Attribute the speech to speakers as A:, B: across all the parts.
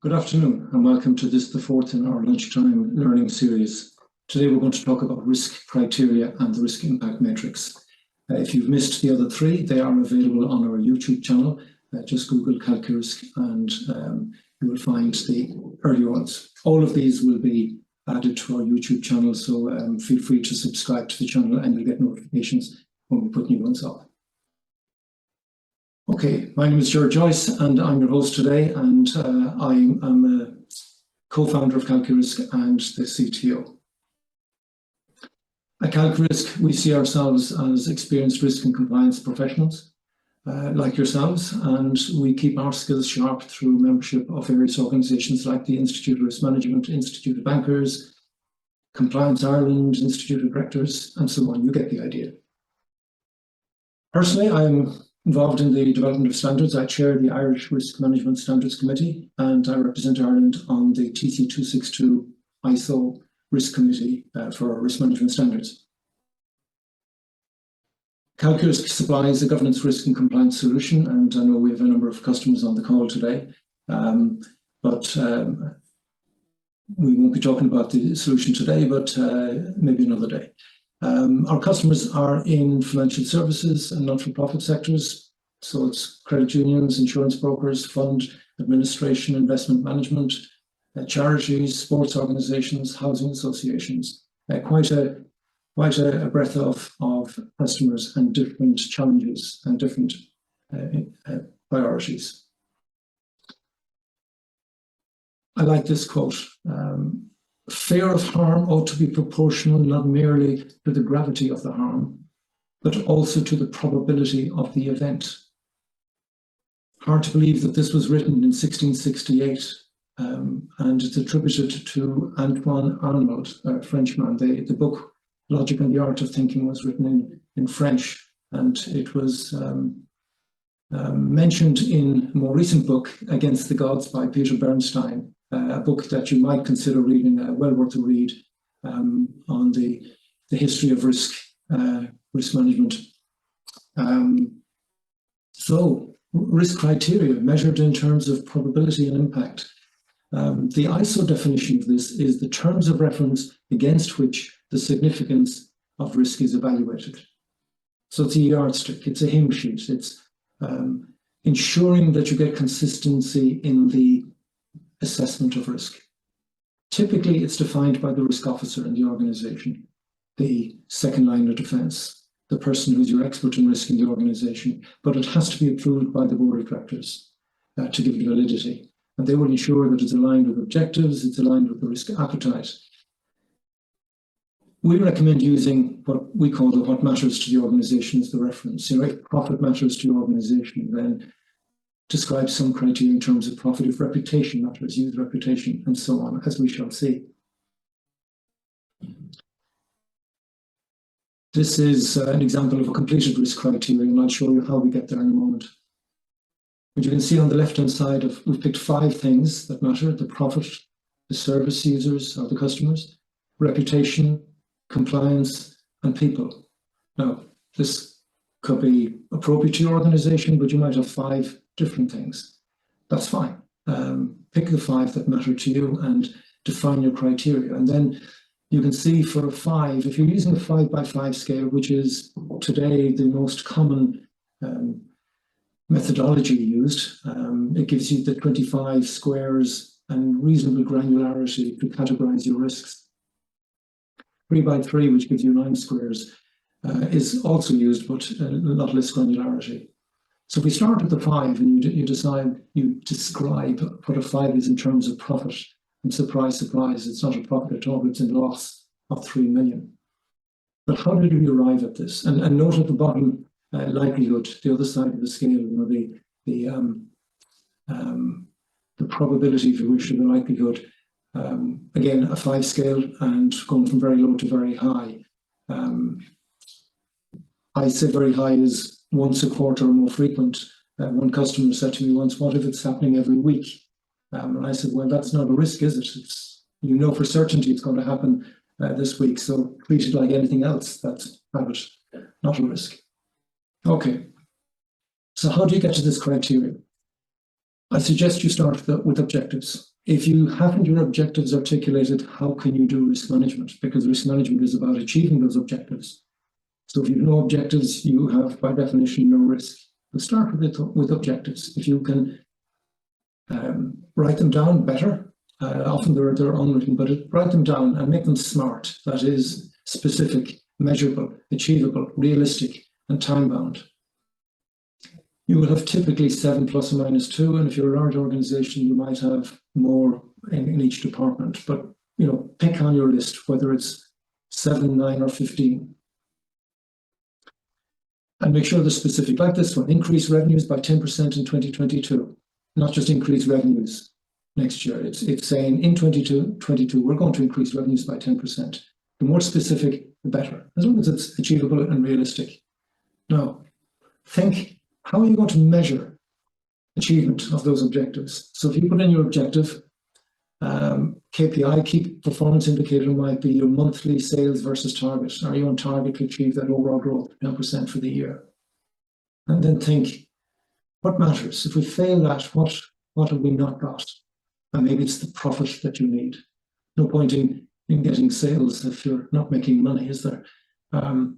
A: Good afternoon and welcome to the fourth in our Lunchtime Learning series. Today we're going to talk about risk criteria and the risk impact matrix. If you've missed the other three, they are available on our YouTube channel. Just Google calQrisk and you will find the earlier ones. All of these will be added to our YouTube channel, so feel free to subscribe to the channel and you'll get notifications when we put new ones up. Okay, my name is George Joyce and I'm your host today, and I am a co-founder of calQrisk and the CTO. At calQrisk, we see ourselves as experienced risk and compliance professionals like yourselves, and we keep our skills sharp through membership of various organisations like the Institute of Risk Management, Institute of Bankers, Compliance Ireland, Institute of Directors, and so on. You get the idea. Personally, I'm involved in the development of standards. I chair the Irish Risk Management Standards Committee and I represent Ireland on the TC 262 ISO Risk Committee for risk management standards. calQrisk supplies a governance risk and compliance solution, and I know we have a number of customers on the call today, but we won't be talking about the solution today, but maybe another day. Our customers are in financial services and not-for-profit sectors, so it's credit unions, insurance brokers, fund administration, investment management, charities, sports organisations, housing associations. Quite a breadth of customers and different challenges and different priorities. I like this quote. Fear of harm ought to be proportional not merely to the gravity of the harm, but also to the probability of the event. Hard to believe that this was written in 1668, and it's attributed to Antoine Arnauld, a Frenchman. The book Logic and the Art of Thinking was written in French, and it was mentioned in a more recent book, Against the Gods by Peter Bernstein. A book that you might consider reading, well worth a read, on the history of risk management. So, risk criteria measured in terms of probability and impact. The ISO definition of this is the terms of reference against which the significance of risk is evaluated. So it's a yardstick, it's a hymn sheet, it's ensuring that you get consistency in the assessment of risk. Typically, it's defined by the risk officer in the organisation, the second line of defence, the person who's your expert in risk in the organisation, but it has to be approved by the board of directors to give it validity. And they will ensure that it's aligned with objectives, it's aligned with the risk appetite. We recommend using what we call what matters to the organisation as the reference. You know, if profit matters to your organisation, then describe some criteria in terms of profit. If reputation matters, use reputation, and so on, as we shall see. This is an example of a completed risk criteria, and I'll show you how we get there in a moment. But you can see on the left-hand side, we've picked 5 things that matter: the profit, the service users or the customers, reputation, compliance, and people. Now, this could be appropriate to your organisation, but you might have 5 different things. That's fine. Pick the 5 that matter to you and define your criteria. And then you can see for a 5, if you're using a 5-by-5 scale, which is today the most common methodology used, it gives you the 25 squares and reasonable granularity to categorize your risks. 3-by-3, which gives you 9 squares, is also used, but a lot less granularity. So if we start at the 5 and you describe what a 5 is in terms of profit, and surprise, surprise, it's not a profit at all, it's a loss of 3 million. But how did we arrive at this? And note at the bottom, likelihood, the other side of the scale, you know, the probability, if you wish, of the likelihood. Again, a 5 scale and going from very low to very high. I say very high is once a quarter or more frequent. One customer said to me once, "What if it's happening every week?" And I said, "Well, that's not a risk, is it? You know for certainty it's going to happen this week, so treat it like anything else. That's habit, not a risk." Okay, so how do you get to this criteria? I suggest you start with objectives. if you haven't your objectives articulated, how can you do risk management? Because risk management is about achieving those objectives. So if you have no objectives, you have, by definition, no risk. But start with objectives. If you can write them down, better. Often they're unwritten, but write them down and make them SMART. That is specific, measurable, achievable, realistic, and time-bound. You will have typically 7 plus or minus 2, and if you're a large organization, you might have more in each department. But pick on your list, whether it's 7, 9, or 15. And make sure they're specific, like this one: increase revenues by 10% in 2022. Not just increase revenues next year. It's saying in 2022, we're going to increase revenues by 10%. The more specific, the better, as long as it's achievable and realistic. Now, think, how are you going to measure achievement of those objectives? So if you put in your objective, KPI, key performance indicator, might be your monthly sales versus target. Are you on target to achieve that overall growth, 10% for the year? And then think, what matters? If we fail that, what have we not got? And maybe it's the profit that you need. No point in getting sales if you're not making money, is there? Now,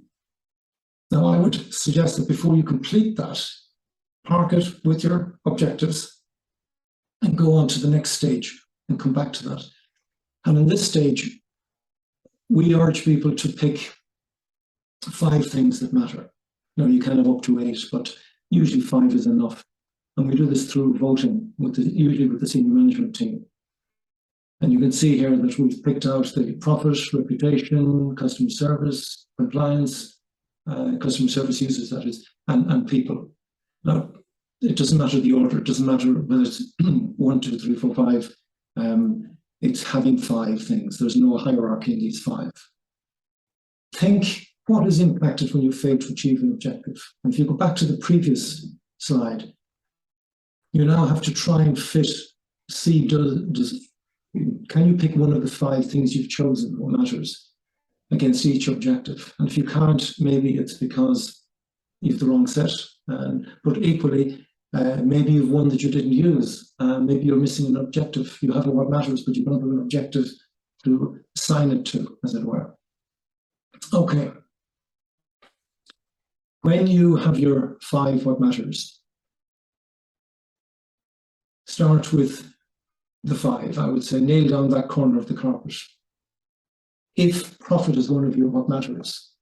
A: I would suggest that before you complete that, park it with your objectives and go on to the next stage and come back to that. And in this stage, we urge people to pick 5 things that matter. Now, you can have up to 8, but usually 5 is enough. And we do this through voting, usually with the senior management team. And you can see here that we've picked out the profit, reputation, customer service, compliance, customer service users, that is, and people. Now, it doesn't matter the order. It doesn't matter whether it's 1, 2, 3, 4, 5. It's having 5 things. There's no hierarchy in these 5. Think, what is impacted when you fail to achieve an objective? And if you go back to the previous slide, you now have to try and see, can you pick one of the 5 things you've chosen, what matters, against each objective? And if you can't, maybe it's because you have the wrong set. But equally, maybe you've one that you didn't use. Maybe you're missing an objective. You have what matters, but you don't have an objective to assign it to, as it were. Okay. When you have your 5 what matters, start with the 5. I would say nail down that corner of the carpet. If profit is one of your what matters,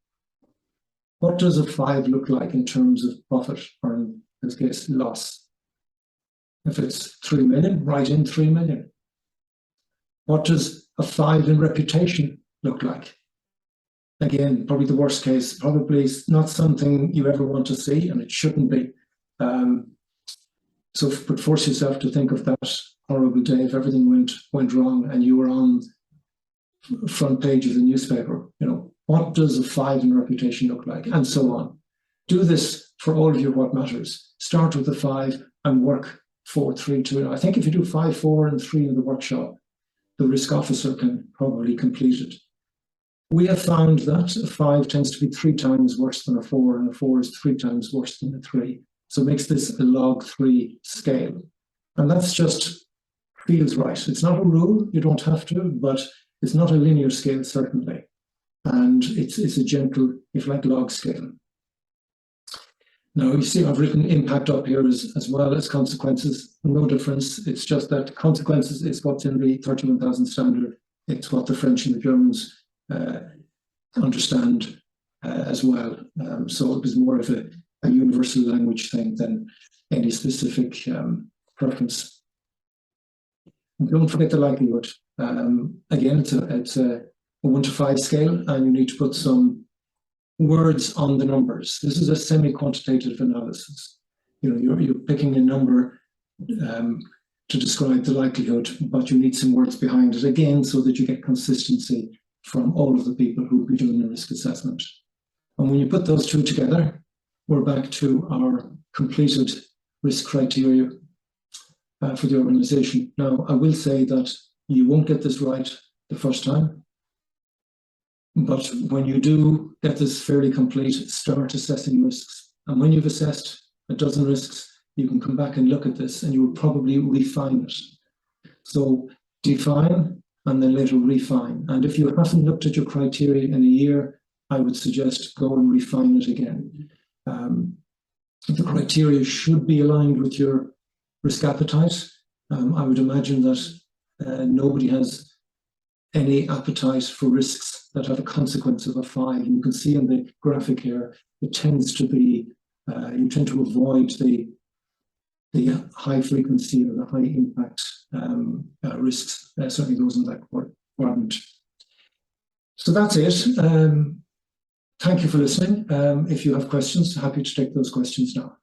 A: what does a 5 look like in terms of profit, or in this case, loss? If it's 3 million, write in 3 million. What does a 5 in reputation look like? Again, probably the worst case, probably not something you ever want to see, and it shouldn't be. But force yourself to think of that horrible day if everything went wrong and you were on front page of the newspaper. What does a 5 in reputation look like? And so on. Do this for all of your what matters. Start with the 5 and work 4, 3, 2. I think if you do 5, 4, and 3 in the workshop, the risk officer can probably complete it. We have found that a 5 tends to be 3 times worse than a 4, and a 4 is 3 times worse than a 3. So it makes this a log 3 scale. And that's just feels right. It's not a rule, you don't have to, but it's not a linear scale, certainly. And it's a gentle, if you like, log scale. Now, you see I've written impact up here as well as consequences. No difference. It's just that consequences is what's in the 31,000 standard. It's what the French and the Germans understand as well. So it was more of a universal language thing than any specific preference. And don't forget the likelihood. Again, it's a 1 to 5 scale, and you need to put some words on the numbers. This is a semi-quantitative analysis. You're picking a number to describe the likelihood, but you need some words behind it again so that you get consistency from all of the people who will be doing the risk assessment. And when you put those 2 together, we're back to our completed risk criteria for the organization. Now, I will say that you won't get this right the first time, but when you do get this fairly complete, start assessing risks. And when you've assessed a dozen risks, you can come back and look at this and you will probably refine it. So define, and then later refine. And if you haven't looked at your criteria in a year, I would suggest go and refine it again. The criteria should be aligned with your risk appetite. I would imagine that nobody has any appetite for risks that have a consequence of a 5. You can see in the graphic here, it tends to be, you tend to avoid the high frequency or the high impact risks, certainly those in that quadrant. So that's it. Thank you for listening. If you have questions, happy to take those questions now.